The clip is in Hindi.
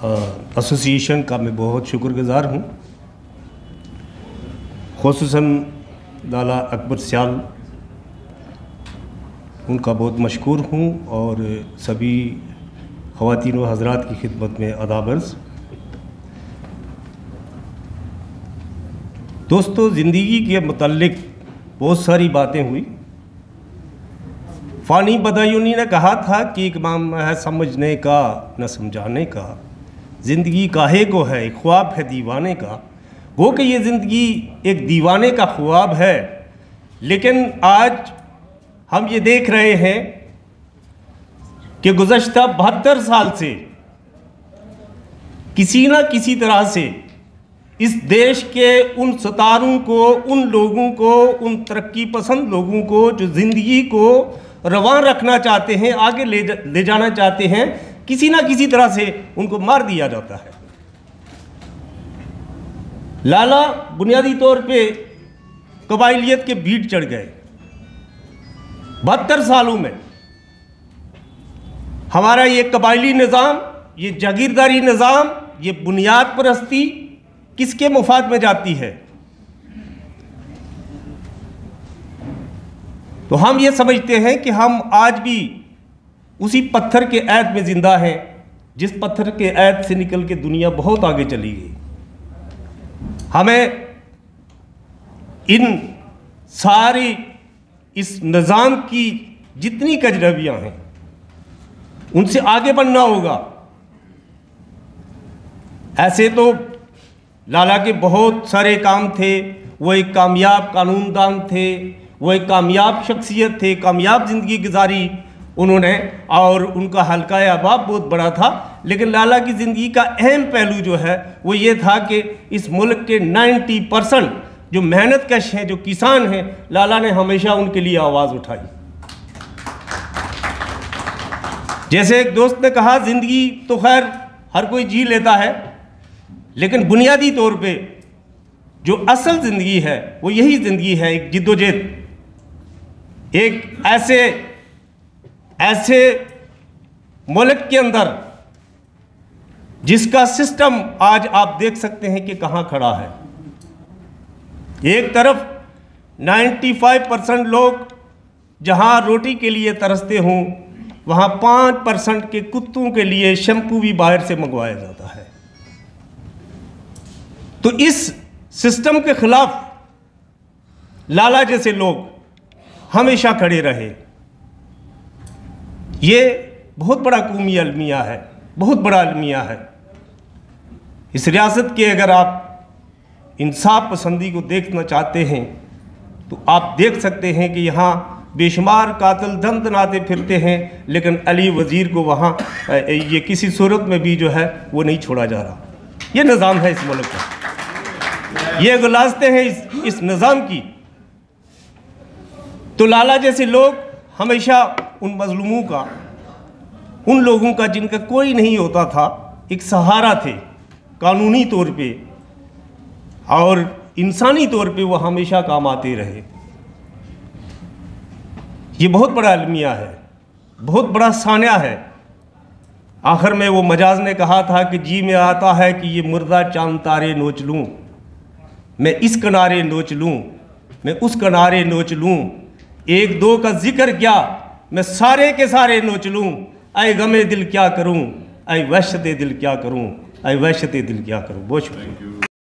एसोसिएशन का मैं बहुत शुक्रगुज़ार हूँ। ख़ुसूसन लाला अकबर सियाल उनका बहुत मशकूर हूँ और सभी ख़वातीन व हज़रात की खिदमत में अदाबर्ज़। दोस्तों, ज़िंदगी के मुतल्लिक़ बहुत सारी बातें हुई। फ़ानी बदायूनी ने कहा था कि एक काम है समझने का न समझाने का, ज़िंदगी काहे को है एक ख्वाब है दीवाने का। वो कि ये ज़िंदगी एक दीवाने का ख्वाब है, लेकिन आज हम ये देख रहे हैं कि गुज़श्ता 72 साल से किसी न किसी तरह से इस देश के उन सितारों को, उन लोगों को, उन तरक्की पसंद लोगों को जो ज़िंदगी को रवान रखना चाहते हैं, आगे ले जाना चाहते हैं, किसी ना किसी तरह से उनको मार दिया जाता है। लाला बुनियादी तौर पे कबाइलियत के बीट चढ़ गए। 72 सालों में हमारा ये कबाइली निज़ाम, ये जागीरदारी निज़ाम, ये बुनियाद परस्ती किसके मुफाद में जाती है? तो हम ये समझते हैं कि हम आज भी उसी पत्थर के ऐत में ज़िंदा हैं, जिस पत्थर के ऐत से निकल के दुनिया बहुत आगे चली गई। हमें इन सारी इस निज़ाम की जितनी कजरवियाँ हैं उनसे आगे बढ़ना होगा। ऐसे तो लाला के बहुत सारे काम थे। वो एक कामयाब कानूनदान थे, वो एक कामयाब शख्सियत थे, कामयाब ज़िंदगी गुजारी उन्होंने, और उनका हल्का अहबाब बहुत बड़ा था। लेकिन लाला की ज़िंदगी का अहम पहलू जो है वो ये था कि इस मुल्क के 90% जो मेहनत कश हैं, जो किसान हैं, लाला ने हमेशा उनके लिए आवाज़ उठाई। जैसे एक दोस्त ने कहा, ज़िंदगी तो खैर हर कोई जी लेता है, लेकिन बुनियादी तौर पे जो असल ज़िंदगी है वो यही ज़िंदगी है, एक जिद्दोजहद, एक ऐसे मुल्क के अंदर जिसका सिस्टम आज आप देख सकते हैं कि कहाँ खड़ा है। एक तरफ 95% लोग जहाँ रोटी के लिए तरसते हों, वहाँ 5% के कुत्तों के लिए शैम्पू भी बाहर से मंगवाया जाता है। तो इस सिस्टम के खिलाफ लाला जैसे लोग हमेशा खड़े रहे। ये बहुत बड़ा कौमी अलमिया है, बहुत बड़ा अलमिया है। इस रियासत के अगर आप इंसाफ पसंदी को देखना चाहते हैं तो आप देख सकते हैं कि यहाँ बेशुमार कातिल दम तनाते फिरते हैं, लेकिन अली वज़ीर को वहाँ ये किसी सूरत में भी जो है वो नहीं छोड़ा जा रहा। ये निज़ाम है इस मुल्क का, ये गुलास्ते हैं इस निज़ाम की। तो लाला जैसे लोग हमेशा उन मज़लूमों का, उन लोगों का जिनका कोई नहीं होता था, एक सहारा थे कानूनी तौर पे और इंसानी तौर पे। वो हमेशा काम आते रहे। ये बहुत बड़ा अलमिया है, बहुत बड़ा सान्या है। आखिर में वो मजाज ने कहा था कि जी में आता है कि ये मुर्दा चांद तारे नोच लूँ, मैं इस किनारे नोच लूँ, मैं उस किनारे नोच लूँ, एक दो का जिक्र क्या मैं सारे के सारे नोच लूँ। ऐ गमे दिल क्या करूँ, ऐ वहशते दिल क्या करूँ, ऐ वहशते दिल क्या करूँ। बहुत शुक्रिया।